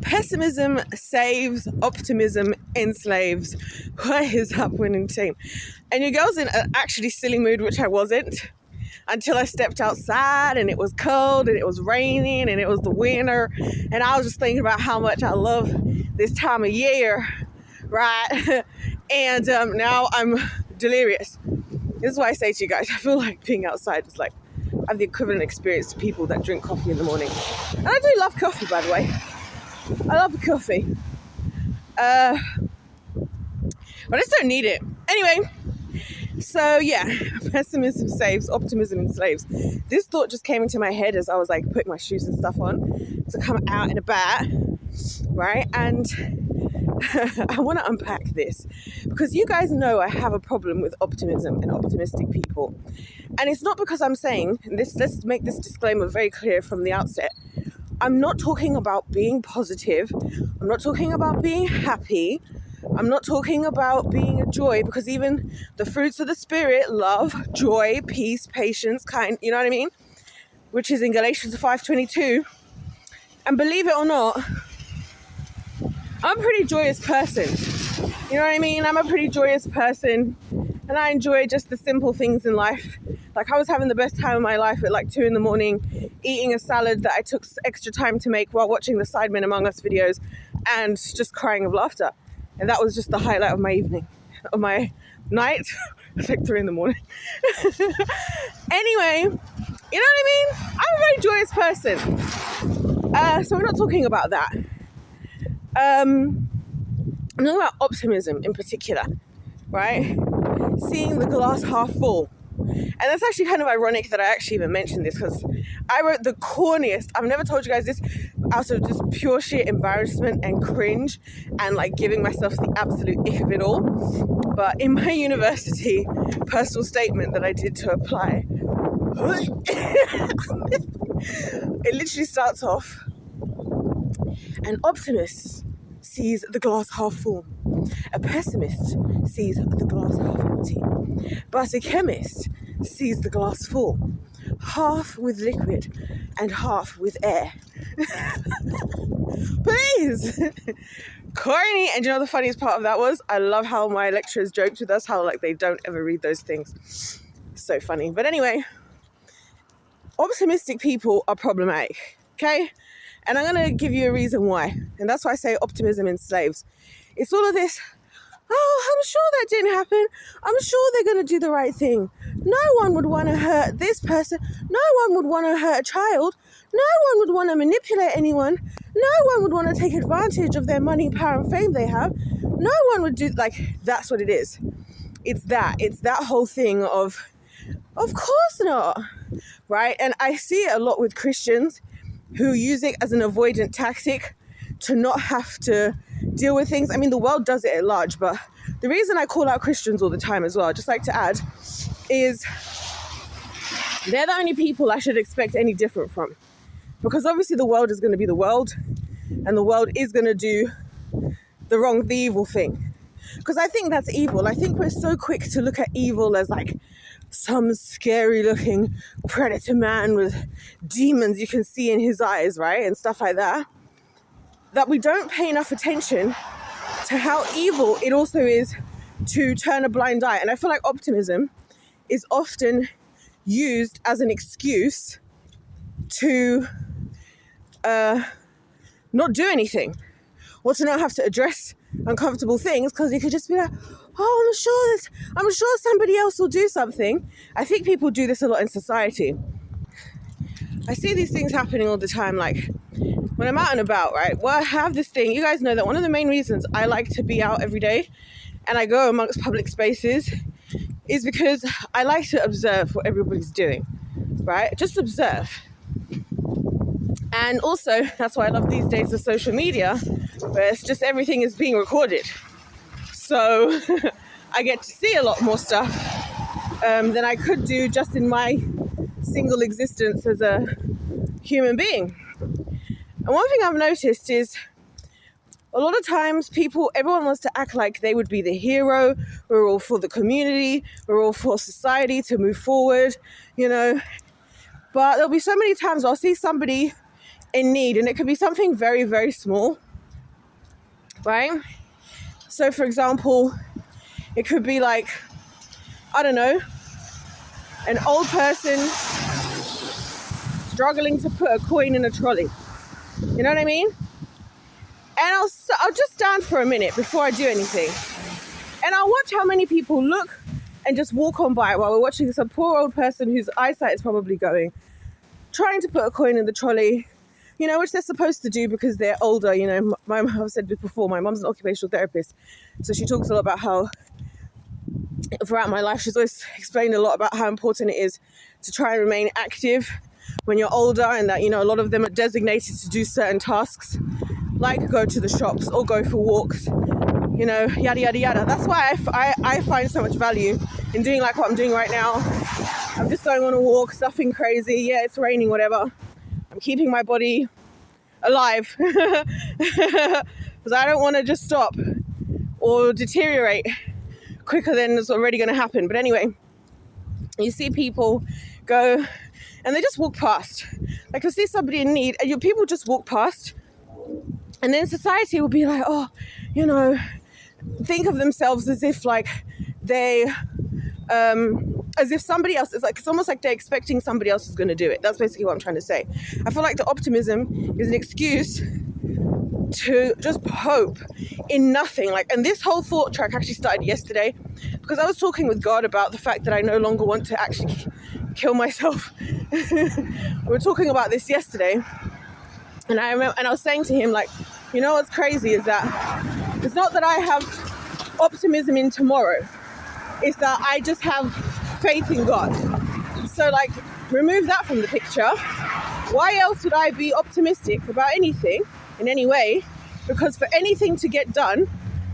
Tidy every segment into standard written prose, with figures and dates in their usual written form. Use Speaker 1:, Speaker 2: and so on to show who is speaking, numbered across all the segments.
Speaker 1: Pessimism saves, optimism enslaves. What is up, winning team? And your girl's in an actually silly mood, which I wasn't, until I stepped outside and it was cold and it was raining and it was the winter. And I was just thinking about how much I love this time of year, right? And now I'm delirious. This is why I say to you guys, I feel like being outside is like, I have the equivalent experience to people that drink coffee in the morning. And I do love coffee, by the way. I love coffee. But I just don't need it. Anyway, so yeah, pessimism saves, optimism enslaves. This thought just came into my head as I was like putting my shoes and stuff on to come out and about, right? And I want to unpack this because you guys know I have a problem with optimism and optimistic people. And it's not because I'm saying this, let's make this disclaimer very clear from the outset. I'm not talking about being positive. I'm not talking about being happy. I'm not talking about being a joy, because even the fruits of the spirit, love, joy, peace, patience, kind, you know what I mean? Which is in Galatians 5:22. And believe it or not, I'm a pretty joyous person. You know what I mean? I'm a pretty joyous person and I enjoy just the simple things in life. Like I was having the best time of my life at like 2 a.m, eating a salad that I took extra time to make while watching the Sidemen Among Us videos and just crying of laughter. And that was just the highlight of my evening, of my night. It's like 3 a.m. Anyway, you know what I mean? I'm a very joyous person. So we're not talking about that. I'm talking about optimism in particular, right? Seeing the glass half full. And that's actually kind of ironic that I actually even mentioned this, because I wrote the corniest, I've never told you guys this, out of just pure sheer embarrassment and cringe and like giving myself the absolute ick of it all. But in my university personal statement that I did to apply, it literally starts off, an optimist sees the glass half full. A pessimist sees the glass half empty. But a chemist sees the glass full, half with liquid and half with air. Please. Corny. And you know the funniest part of that was, I love how my lecturers joked with us, how like they don't ever read those things. So funny. But anyway, optimistic people are problematic, okay? And I'm going to give you a reason why. And that's why I say optimism enslaves. It's all of this, oh, I'm sure that didn't happen. I'm sure they're going to do the right thing. No one would want to hurt this person. No one would want to hurt a child. No one would want to manipulate anyone. No one would want to take advantage of their money, power, and fame they have. No one would do, like, that's what it is. It's that whole thing of course not, right? And I see it a lot with Christians who use it as an avoidant tactic to not have to deal with things. I mean, the world does it at large, but the reason I call out Christians all the time as well, I'd just like to add, is they're the only people I should expect any different from. Because obviously the world is going to be the world, and the world is going to do the evil thing. Because I think that's evil. I think we're so quick to look at evil as like some scary looking predator man with demons you can see in his eyes, right? And stuff like that. That we don't pay enough attention to how evil it also is to turn a blind eye. And I feel like optimism is often used as an excuse to not do anything, or to not have to address uncomfortable things, because you could just be like, oh, I'm sure somebody else will do something. I think people do this a lot in society. I see these things happening all the time, like when I'm out and about, right? Well, I have this thing. You guys know that one of the main reasons I like to be out every day and I go amongst public spaces is because I like to observe what everybody's doing, right? Just observe. And also, that's why I love these days of social media, where it's just everything is being recorded. So I get to see a lot more stuff than I could do just in my single existence as a human being. And one thing I've noticed is a lot of times everyone wants to act like they would be the hero. We're all for the community. We're all for society to move forward, you know. But there'll be so many times I'll see somebody in need, and it could be something very, very small. right? So for example, it could be like, I don't know, an old person struggling to put a coin in a trolley. You know what I mean? And I'll just stand for a minute before I do anything. And I'll watch how many people look and just walk on by while we're watching this poor old person whose eyesight is probably going, trying to put a coin in the trolley, you know, which they're supposed to do because they're older. You know, I've said this before, my mum's an occupational therapist. So she talks a lot about how throughout my life, she's always explained a lot about how important it is to try and remain active when you're older, and that, you know, a lot of them are designated to do certain tasks, like go to the shops or go for walks, you know, yada, yada, yada. That's why I find so much value in doing like what I'm doing right now. I'm just going on a walk, nothing crazy. Yeah, it's raining, whatever. I'm keeping my body alive because I don't want to just stop or deteriorate quicker than it's already going to happen. But anyway, you see people go and they just walk past. Like, you'll see somebody in need and people just walk past, and then society will be like, oh, you know, think of themselves as if like they as if somebody else is like, it's almost like they're expecting somebody else is going to do it. That's basically what I'm trying to say. I feel like the optimism is an excuse to just hope in nothing. Like, and this whole thought track actually started yesterday because I was talking with God about the fact that I no longer want to actually kill myself. We were talking about this yesterday, and I remember, and I was saying to him, like, you know what's crazy is that it's not that I have optimism in tomorrow, it's that I just have faith in God. So like, remove that from the picture. Why else would I be optimistic about anything in any way? Because for anything to get done,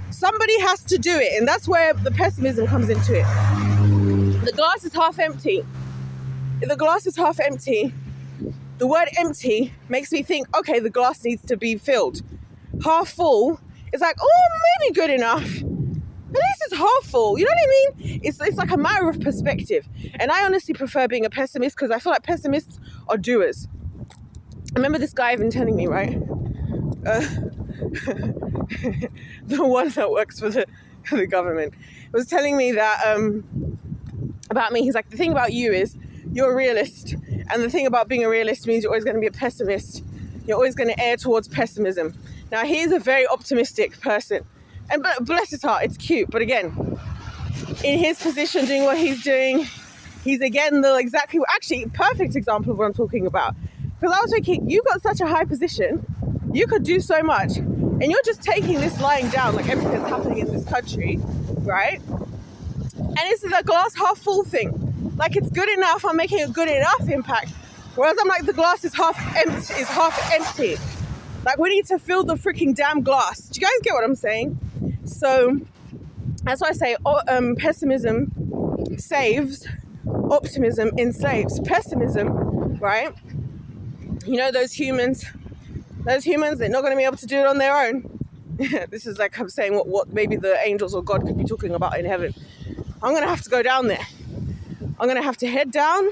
Speaker 1: somebody has to do it, and that's where the pessimism comes into it. The glass is half empty. If the glass is half empty, the word empty makes me think, okay, the glass needs to be filled. Half full is like, oh, maybe good enough. At least it's half full. You know what I mean? It's like a matter of perspective. And I honestly prefer being a pessimist because I feel like pessimists are doers. I remember this guy even telling me, right? The one that works for the government was telling me that about me. He's like, the thing about you is you're a realist, and the thing about being a realist means you're always going to be a pessimist. You're always going to err towards pessimism. Now, he's a very optimistic person, and bless his heart, it's cute. But again, in his position, doing what he's doing, he's again actually perfect example of what I'm talking about. Because I was thinking, you've got such a high position, you could do so much, and you're just taking this lying down, like everything that's happening in this country, right? And it's the glass half full thing. Like, it's good enough, I'm making a good enough impact. Whereas I'm like, the glass is half empty. Like, we need to fill the freaking damn glass. Do you guys get what I'm saying? So that's why I say pessimism saves, optimism enslaves. Pessimism, right? You know, those humans, they're not going to be able to do it on their own. This is like I'm saying what maybe the angels or God could be talking about in heaven. I'm going to have to go down there. I'm going to have to head down.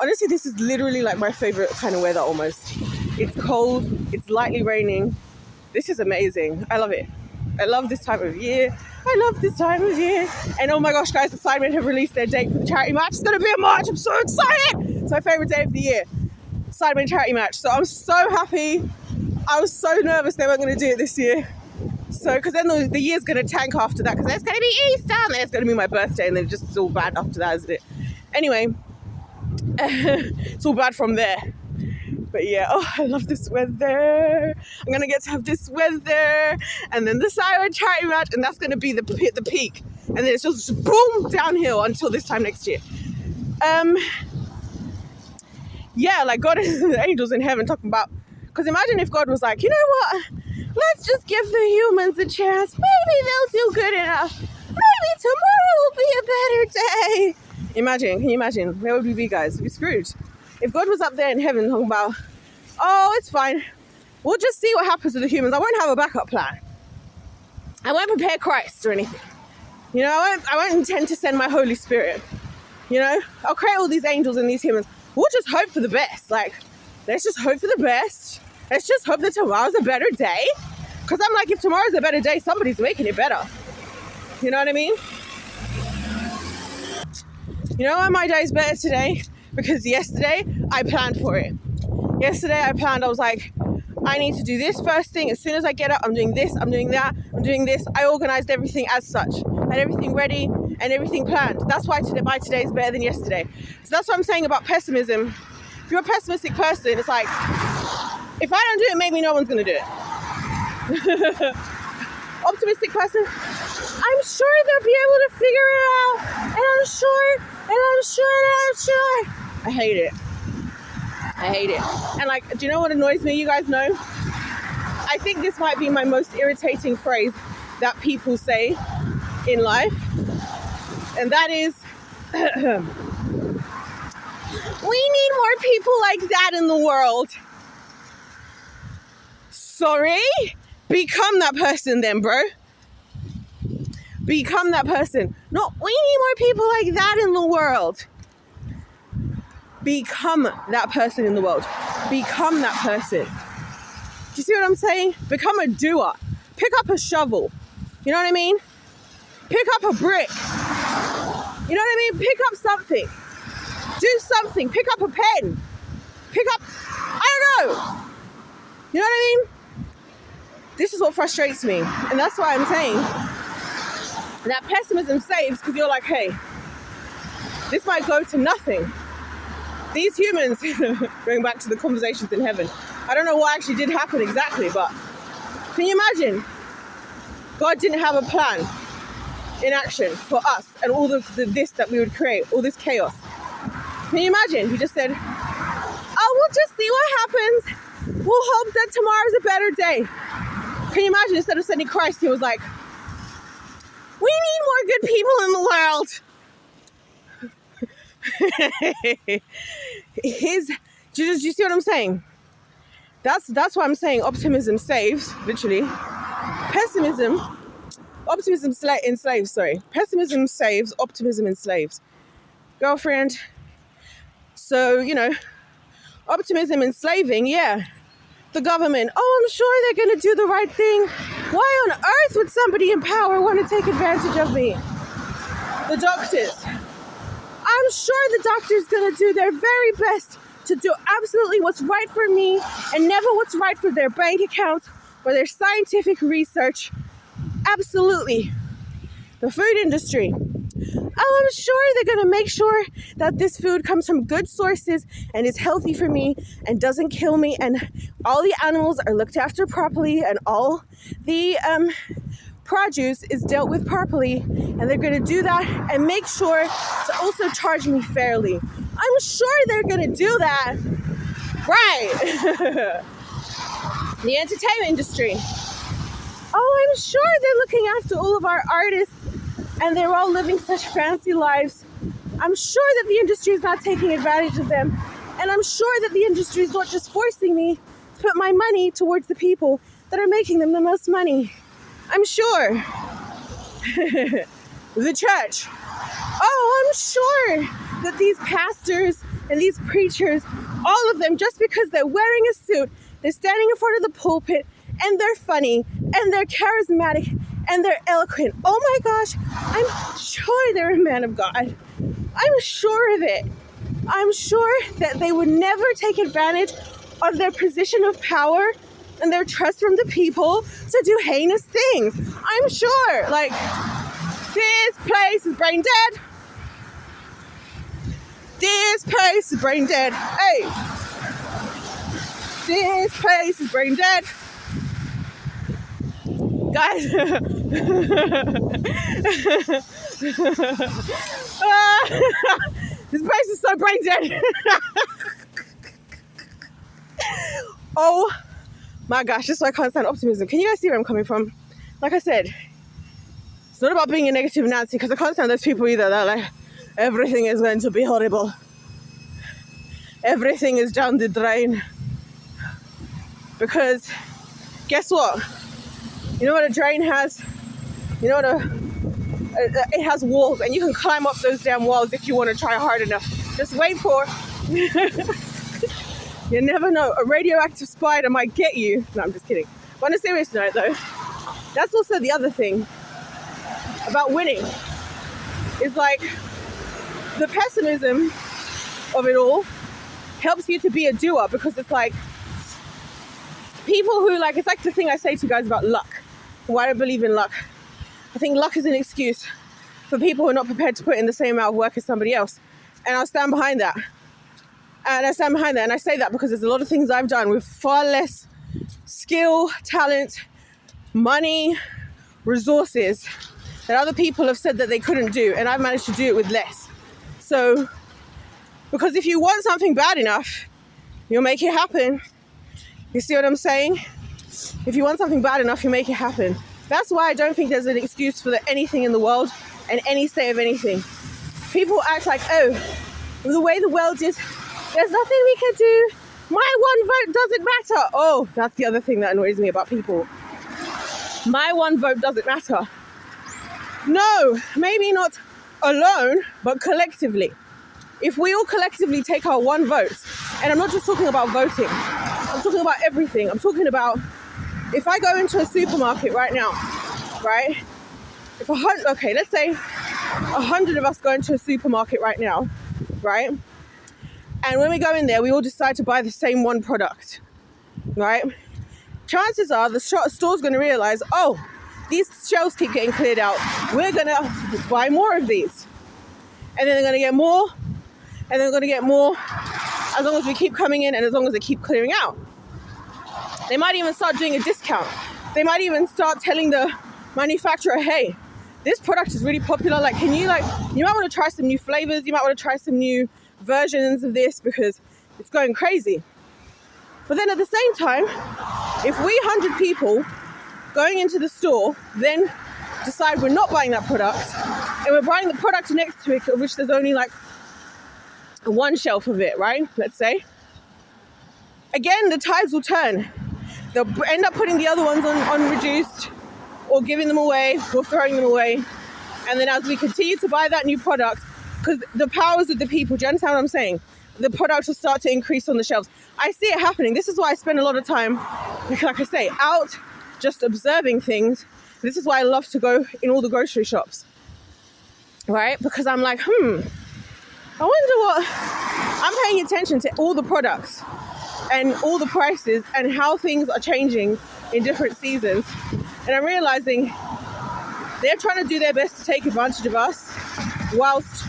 Speaker 1: Honestly, this is literally like my favorite kind of weather almost. It's cold. It's lightly raining. This is amazing. I love it. I love this time of year. And oh my gosh, guys, the Sidemen have released their date for the charity match. It's going to be in March. I'm so excited. It's my favorite day of the year. Sidemen charity match. So I'm so happy. I was so nervous they weren't going to do it this year. So, because then the year's going to tank after that, because it's going to be Easter, and then it's going to be my birthday, and then it's all bad after that, isn't it? Anyway, it's all bad from there. But yeah, oh, I love this weather. I'm going to get to have this weather, and then the Siren charity match, and that's going to be the peak. And then it's just boom, downhill until this time next year. Yeah, like God and the angels in heaven talking about, because imagine if God was like, you know what? Let's just give the humans a chance. Maybe they'll do good enough. Maybe tomorrow will be a better day. Imagine, can you imagine? Where would we be, guys? We'd be screwed. If God was up there in heaven talking about, oh, it's fine. We'll just see what happens to the humans. I won't have a backup plan. I won't prepare Christ or anything. You know, I won't intend to send my Holy Spirit. You know, I'll create all these angels and these humans. We'll just hope for the best. Like, let's just hope for the best. Let's just hope that tomorrow's a better day. Because I'm like, if tomorrow's a better day, somebody's making it better. You know what I mean? You know why my day's better today? Because yesterday I planned for it. Yesterday I planned, I was like, I need to do this first thing. As soon as I get up, I'm doing this, I'm doing that, I'm doing this. I organized everything as such. I had everything ready and everything planned. That's why my today is better than yesterday. So that's what I'm saying about pessimism. If you're a pessimistic person, it's like, if I don't do it, maybe no one's going to do it. Optimistic person, I'm sure they'll be able to figure it out. And I'm sure. I hate it. And like, do you know what annoys me? You guys know? I think this might be my most irritating phrase that people say in life. And that is, we need more people like that in the world. Sorry? Become that person then, bro. Become that person. No, we need more people like that in the world. Become that person in the world. Become that person. Do you see what I'm saying? Become a doer. Pick up a shovel. You know what I mean? Pick up a brick. You know what I mean? Pick up something. Do something. Pick up a pen. Pick up, I don't know. You know what I mean? This is what frustrates me. And that's why I'm saying that pessimism saves, because you're like, hey, this might go to nothing. These humans, going back to the conversations in heaven, I don't know what actually did happen exactly, but can you imagine? God didn't have a plan in action for us and all this that we would create, all this chaos. Can you imagine? He just said, oh, we'll just see what happens. We'll hope that tomorrow's a better day. Can you imagine? Instead of sending Christ, he was like, we need more good people in the world. Do you see what I'm saying? That's why I'm saying optimism saves, literally. Optimism enslaves, sorry. Pessimism saves, optimism enslaves. Girlfriend. So, you know, optimism enslaving, yeah. The government, oh, I'm sure they're going to do the right thing. Why on earth would somebody in power want to take advantage of me? The doctors. I'm sure the doctor's going to do their very best to do absolutely what's right for me and never what's right for their bank accounts or their scientific research. Absolutely. The food industry. Oh, I'm sure they're going to make sure that this food comes from good sources and is healthy for me and doesn't kill me, and all the animals are looked after properly and all the produce is dealt with properly, and they're going to do that and make sure to also charge me fairly. I'm sure they're going to do that. Right. The entertainment industry. Oh, I'm sure they're looking after all of our artists and they're all living such fancy lives. I'm sure that the industry is not taking advantage of them. And I'm sure that the industry is not just forcing me to put my money towards the people that are making them the most money. I'm sure. The church. Oh, I'm sure that these pastors and these preachers, all of them, just because they're wearing a suit, they're standing in front of the pulpit, and they're funny, and they're charismatic, and they're eloquent. Oh my gosh, I'm sure they're a man of God. I'm sure of it. I'm sure that they would never take advantage of their position of power and their trust from the people to do heinous things. I'm sure. Like, this place is brain dead. This place is brain dead. Hey. This place is brain dead. Guys. This place is so brain dead. Oh my gosh, just so I can't stand optimism. Can you guys see where I'm coming from? Like I said, it's not about being a negative Nancy, because I can't stand those people either. They're like, everything is going to be horrible. Everything is down the drain. Because guess what? You know what a drain has? You know what it has walls, and you can climb up those damn walls if you want to try hard enough. Just wait for you never know, a radioactive spider might get you. No, I'm just kidding. But on a serious note though, that's also the other thing about winning. It's like the pessimism of it all helps you to be a doer, because it's like people who like, it's like the thing I say to you guys about luck. Why I don't believe in luck. I think luck is an excuse for people who are not prepared to put in the same amount of work as somebody else. And I'll stand behind that. And I say that because there's a lot of things I've done with far less skill, talent, money, resources that other people have said that they couldn't do, and I've managed to do it with less. So, because if you want something bad enough, you'll make it happen. You see what I'm saying? If you want something bad enough, you make it happen. That's why I don't think there's an excuse for anything in the world and any state of anything. People act like, oh, the way the world is, there's nothing we can do. My one vote doesn't matter. Oh, that's the other thing that annoys me about people. My one vote doesn't matter. No, maybe not alone, but collectively. If we all collectively take our one vote, and I'm not just talking about voting, I'm talking about everything. I'm talking about if I go into a supermarket right now, right? Let's say 100 of us go into a supermarket right now, right? And when we go in there, we all decide to buy the same one product, right? Chances are the store's going to realize, oh, these shelves keep getting cleared out. We're going to buy more of these. And then they're going to get more, and they're going to get more as long as we keep coming in and as long as they keep clearing out. They might even start doing a discount. They might even start telling the manufacturer, hey, this product is really popular. Like, you might want to try some new flavors. You might want to try some new versions of this because it's going crazy. But then at the same time, if we 100 people going into the store then decide we're not buying that product and we're buying the product next to it, of which there's only like one shelf of it, right? Let's say. Again, the tides will turn. They'll end up putting the other ones on reduced, or giving them away, or throwing them away. And then as we continue to buy that new product, because the powers of the people, do you understand what I'm saying? The product will start to increase on the shelves. I see it happening. This is why I spend a lot of time, like I say, out just observing things. This is why I love to go in all the grocery shops, right? Because I'm like, I wonder what... I'm paying attention to all the products and all the prices and how things are changing in different seasons. And I'm realizing they're trying to do their best to take advantage of us, whilst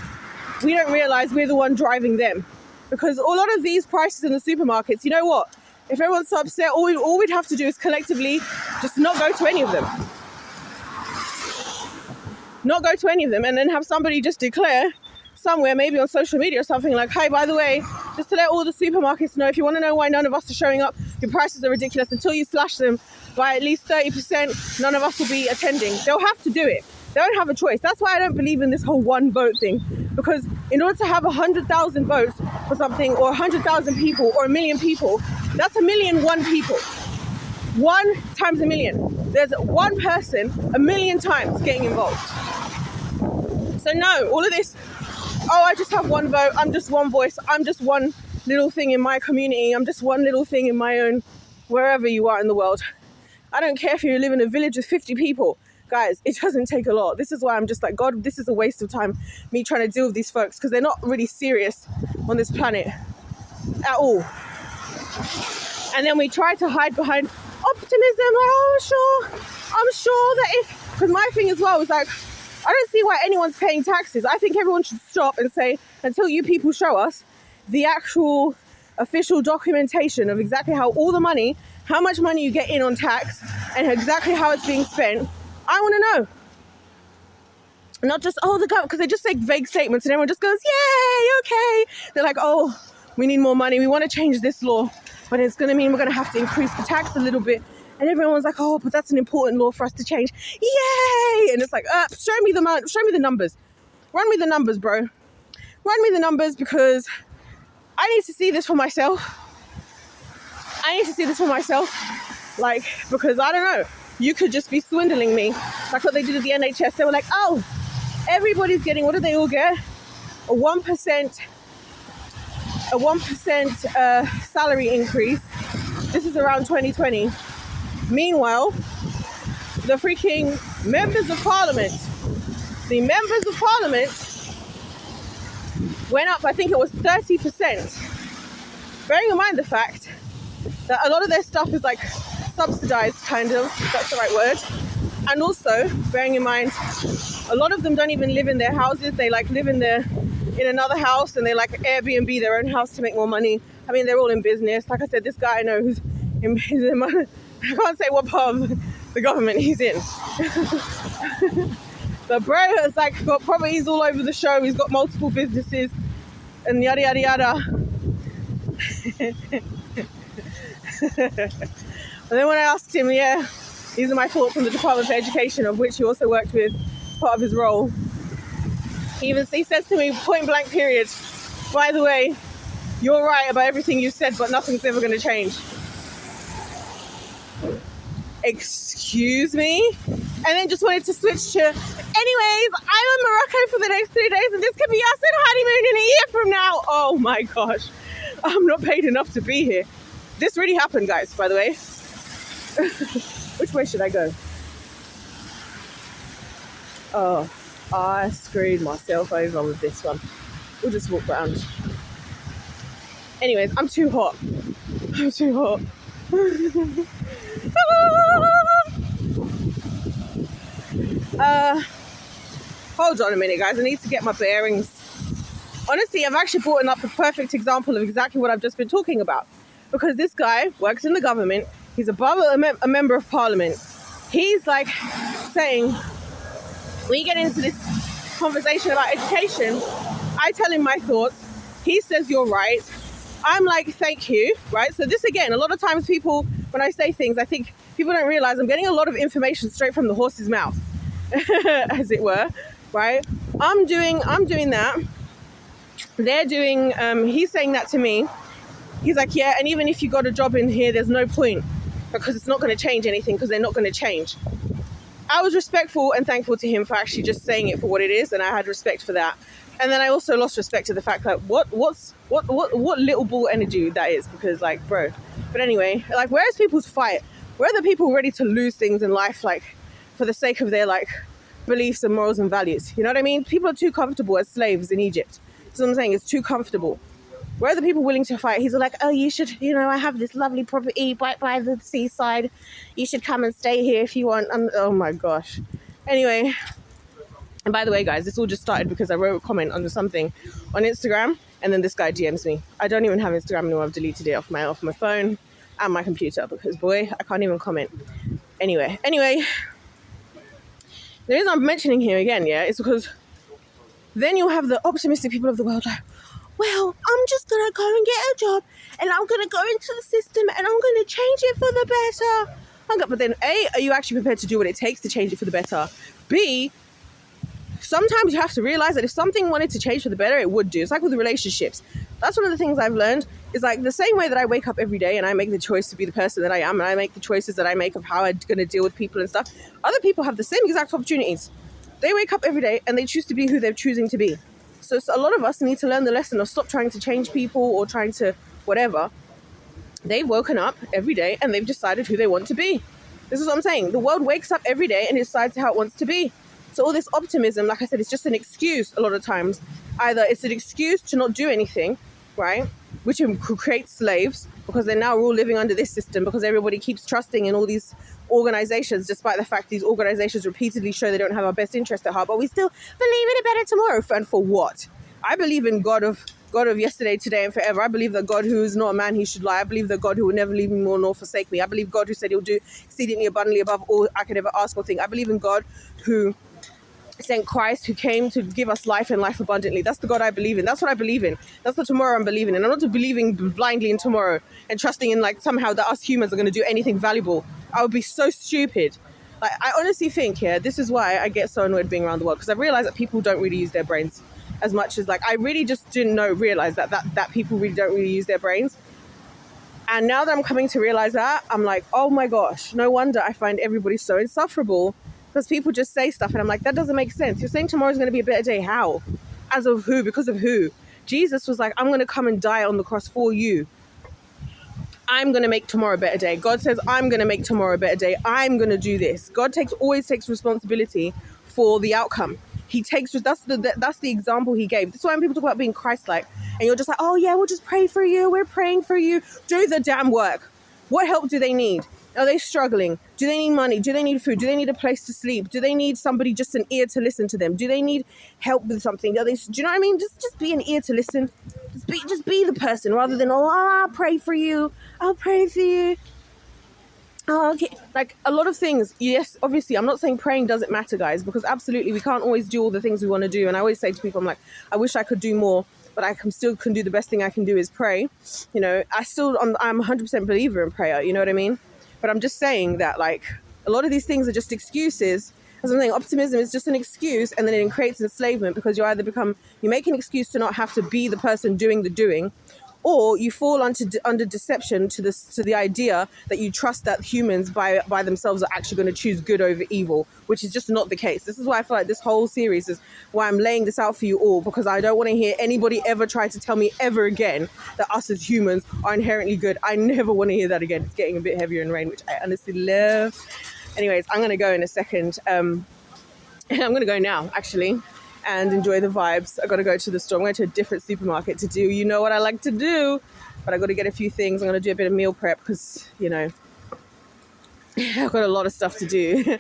Speaker 1: we don't realize we're the one driving them. Because a lot of these prices in the supermarkets, you know what? If everyone's so upset, all we'd have to do is collectively just not go to any of them. Not go to any of them, and then have somebody just declare somewhere, maybe on social media or something, like, hey, by the way, just to let all the supermarkets know, if you want to know why none of us are showing up, your prices are ridiculous. Until you slash them by at least 30%, none of us will be attending. They'll have to do it. They don't have a choice. That's why I don't believe in this whole one vote thing. Because in order to have 100,000 votes for something, or 100,000 people, or 1 million people, that's 1,000,001 people. 1 times 1,000,000. There's one person 1,000,000 times getting involved. So no, all of this, oh, I just have one vote, I'm just one voice, I'm just one little thing in my community, I'm just one little thing in my own, wherever you are in the world. I don't care if you live in a village with 50 people. Guys, it doesn't take a lot. This is why I'm just like, God, this is a waste of time, me trying to deal with these folks, because they're not really serious on this planet at all. And then we try to hide behind optimism, like, oh, I'm sure that if, because my thing as well was like, I don't see why anyone's paying taxes. I think everyone should stop and say, until you people show us the actual official documentation of exactly how all the money, how much money you get in on tax, and exactly how it's being spent, I want to know. Not just, oh, the government, because they just say vague statements and everyone just goes, yay, okay. They're like, oh, we need more money. We want to change this law, but it's going to mean we're going to have to increase the tax a little bit. And everyone's like, oh, but that's an important law for us to change. Yay! And it's like, show me the numbers. Run me the numbers, bro. Run me the numbers, because I need to see this for myself. Like, because I don't know. You could just be swindling me. Like what they did at the NHS. They were like, oh, everybody's getting, what do they all get? A 1% salary increase. This is around 2020. Meanwhile, the freaking members of parliament, the members of parliament went up, I think it was 30%. Bearing in mind the fact that a lot of their stuff is like subsidized, kind of, if that's the right word. And also, bearing in mind, a lot of them don't even live in their houses. They like live in another house, and they like Airbnb their own house to make more money. I mean, they're all in business. Like I said, this guy I know who's in I can't say what part of the government he's in. But bro has like got properties all over the show. He's got multiple businesses and yada yada yada. And then when I asked him, these are my thoughts on the Department of Education, of which he also worked with as part of his role. He says to me, point blank period, by the way, you're right about everything you said, but nothing's ever going to change. Excuse me? And then just wanted to switch to, anyways, I'm in Morocco for the next 3 days, and this could be us in honeymoon in a year from now. Oh my gosh. I'm not paid enough to be here. This really happened, guys, by the way. Which way should I go? Oh, I screwed myself over with this one. We'll just walk around. Anyways, I'm too hot. I'm too hot. Hold on a minute, guys. I need to get my bearings. Honestly, I've actually brought up a perfect example of exactly what I've just been talking about. Because this guy works in the government. He's above a member of parliament. He's like saying, when you get into this conversation about education, I tell him my thoughts. He says, you're right. I'm like, thank you, right? So this, again, a lot of times people, when I say things, I think people don't realize I'm getting a lot of information straight from the horse's mouth, as it were, right? I'm doing that. They're doing, he's saying that to me. He's like, yeah, and even if you got a job in here, there's no point because it's not going to change anything because they're not going to change. I was respectful and thankful to him for actually just saying it for what it is, and I had respect for that. And then I also lost respect to the fact that what little ball energy that is, because like, bro. But anyway, like, where is people's fight? Where are the people ready to lose things in life, like, for the sake of their like beliefs and morals and values? You know what I mean? People are too comfortable as slaves in Egypt. That's what I'm saying. It's too comfortable. Where are the people willing to fight? He's like, oh, you should, I have this lovely property by the seaside. You should come and stay here if you want. Oh my gosh. Anyway, and by the way, guys, this all just started because I wrote a comment under something on Instagram, and then this guy DMs me. I don't even have Instagram anymore. I've deleted it off my phone and my computer because, boy, I can't even comment. Anyway, the reason I'm mentioning him again, is because then you'll have the optimistic people of the world like, well, I'm just going to go and get a job and I'm going to go into the system and I'm going to change it for the better. But then A, are you actually prepared to do what it takes to change it for the better? B, sometimes you have to realize that if something wanted to change for the better, it would do. It's like with the relationships. That's one of the things I've learned is like the same way that I wake up every day and I make the choice to be the person that I am and I make the choices that I make of how I'm going to deal with people and stuff. Other people have the same exact opportunities. They wake up every day and they choose to be who they're choosing to be. So a lot of us need to learn the lesson of stop trying to change people or trying to whatever. They've woken up every day and they've decided who they want to be. This is what I'm saying. The world wakes up every day and decides how it wants to be. So all this optimism, like I said, it's just an excuse a lot of times. Either it's an excuse to not do anything, right? Which creates slaves because they're now all living under this system because everybody keeps trusting in all these organizations, despite the fact these organizations repeatedly show they don't have our best interest at heart, but we still believe in a better tomorrow. And for what? I believe in God of yesterday, today, and forever. I believe that God who is not a man, he should lie. I believe that God who will never leave me nor forsake me. I believe God who said he'll do exceedingly abundantly above all I could ever ask or think. I believe in God who sent Christ, who came to give us life and life abundantly. That's the God I believe in. That's what I believe in. That's the tomorrow I'm believing in. I'm not believing blindly in tomorrow and trusting in like somehow that us humans are going to do anything valuable. I would be so stupid. Like, I honestly think, this is why I get so annoyed being around the world, because I've realized that people don't really use their brains as much as, like, I really just didn't realize that people really don't really use their brains. And now that I'm coming to realize that, I'm like, oh my gosh, no wonder I find everybody so insufferable, because people just say stuff and I'm like, that doesn't make sense. You're saying tomorrow's going to be a better day. How? As of who? Because of who? Jesus was like, I'm going to come and die on the cross for you. I'm going to make tomorrow a better day. God says, I'm going to make tomorrow a better day. I'm going to do this. God always takes responsibility for the outcome. That's the example he gave. That's why when people talk about being Christ-like, and you're just like, oh yeah, we'll just pray for you. We're praying for you. Do the damn work. What help do they need? Are they struggling? Do they need money? Do they need food? Do they need a place to sleep? Do they need somebody, just an ear to listen to them? Do they need help with something? Do you know what I mean? Just be an ear to listen. Just be the person, rather than, oh, I'll pray for you. I'll pray for you. Oh, okay. Like a lot of things, yes, obviously, I'm not saying praying doesn't matter, guys, because absolutely we can't always do all the things we want to do. And I always say to people, I'm like, I wish I could do more, but I still can do the best thing I can do is pray. You know, I'm 100% believer in prayer. You know what I mean? But I'm just saying that, like, a lot of these things are just excuses. As I'm saying, optimism is just an excuse, and then it creates enslavement, because you make an excuse to not have to be the person doing the doing, or you fall under deception to the idea that you trust that humans by themselves are actually going to choose good over evil, which is just not the case. This is why I feel like this whole series is why I'm laying this out for you all, because I don't want to hear anybody ever try to tell me ever again that us as humans are inherently good. I never want to hear that again. It's getting a bit heavier in rain, which I honestly love. Anyways, I'm going to go in a second. I'm going to go now, actually, and enjoy the vibes. I got to go to the store. I'm going to a different supermarket to do, you know what I like to do, but I got to get a few things. I'm going to do a bit of meal prep because, you know, I've got a lot of stuff to do.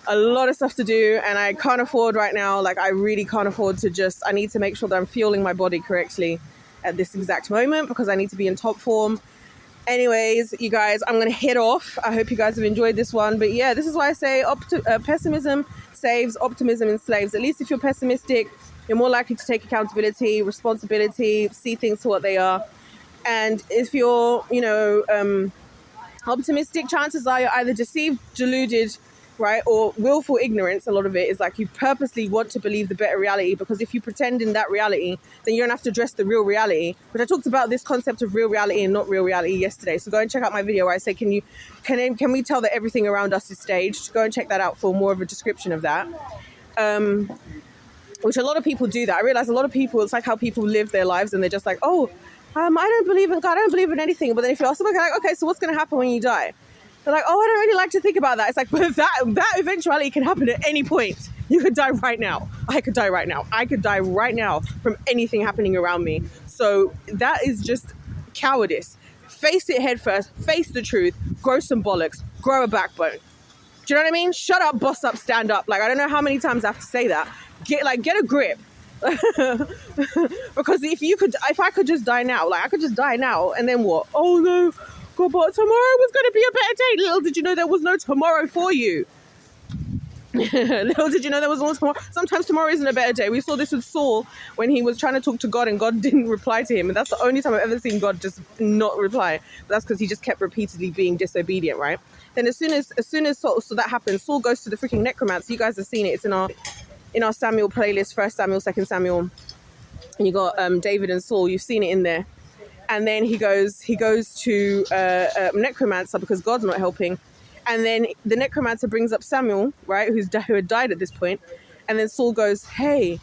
Speaker 1: A lot of stuff to do, and I can't afford right now, like I really can't afford to I need to make sure that I'm fueling my body correctly at this exact moment, because I need to be in top form. Anyways, you guys, I'm going to head off. I hope you guys have enjoyed this one. But yeah, this is why I say pessimism saves, optimism enslaves. At least if you're pessimistic, you're more likely to take accountability, responsibility, see things for what they are. And if you're, optimistic, chances are you're either deceived, deluded, right, or willful ignorance. A lot of it is like you purposely want to believe the better reality, because if you pretend in that reality, then you don't have to address the real reality, which I talked about this concept of real reality and not real reality yesterday. So go and check out my video where I say, can we tell that everything around us is staged? Go and check that out for more of a description of that. Which a lot of people do that. I realize a lot of people, it's like how people live their lives, and they're just like, oh, I don't believe in God, I don't believe in anything. But then if you ask them, like, okay, so what's going to happen when you die? They're like, oh, I don't really like to think about that. It's like, but that eventuality can happen at any point. You could die right now. I could die right now. I could die right now from anything happening around me. So that is just cowardice. Face it head first. Face the truth. Grow some bollocks. Grow a backbone. Do you know what I mean? Shut up, boss up, stand up. Like, I don't know how many times I have to say that. Get a grip. Because if I could just die now, like I could just die now, and then what? Oh no, God, but tomorrow was going to be a better day. Little did you know there was no tomorrow for you. Little did you know there was no tomorrow. Sometimes tomorrow isn't a better day. We saw this with Saul when he was trying to talk to God and God didn't reply to him. And that's the only time I've ever seen God just not reply. But that's because he just kept repeatedly being disobedient, right? Then as soon as Saul, so that happens, Saul goes to the freaking necromancer. You guys have seen it. It's in our Samuel playlist, 1 Samuel, 2 Samuel. And you got David and Saul. You've seen it in there. And then he goes to necromancer because God's not helping. And then the necromancer brings up Samuel, right, who had died at this point. And then Saul goes, hey,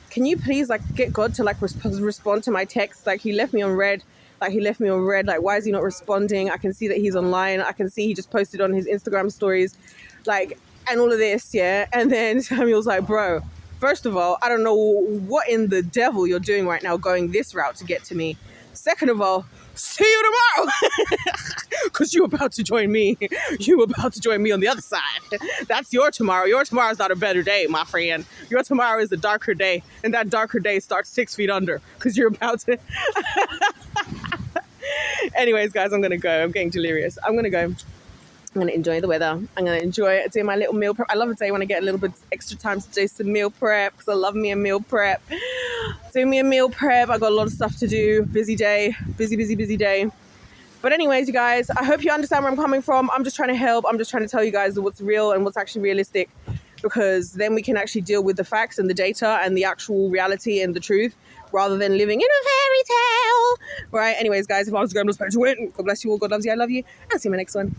Speaker 1: can you please get God to respond to my text? Like he left me on red. Like why is he not responding? I can see that he's online. I can see he just posted on his Instagram stories, and all of this, yeah. And then Samuel's like, bro, first of all, I don't know what in the devil you're doing right now going this route to get to me. Second of all, see you tomorrow. Because you're about to join me. You're about to join me on the other side. That's your tomorrow. Your tomorrow's not a better day, my friend. Your tomorrow is a darker day. And that darker day starts 6 feet under. Because you're about to... Anyways, guys, I'm going to go. I'm getting delirious. I'm going to go. I'm going to enjoy the weather. I'm going to enjoy doing my little meal prep. I love a day when I get a little bit extra time to do some meal prep because I love me a meal prep. Doing me a meal prep. I got a lot of stuff to do. Busy day. Busy day. But anyways, you guys, I hope you understand where I'm coming from. I'm just trying to help. I'm just trying to tell you guys what's real and what's actually realistic, because then we can actually deal with the facts and the data and the actual reality and the truth rather than living in a fairy tale. Right? Anyways, guys, if I was going to spend to it, God bless you all. God loves you. I love you. I'll see you in my next one.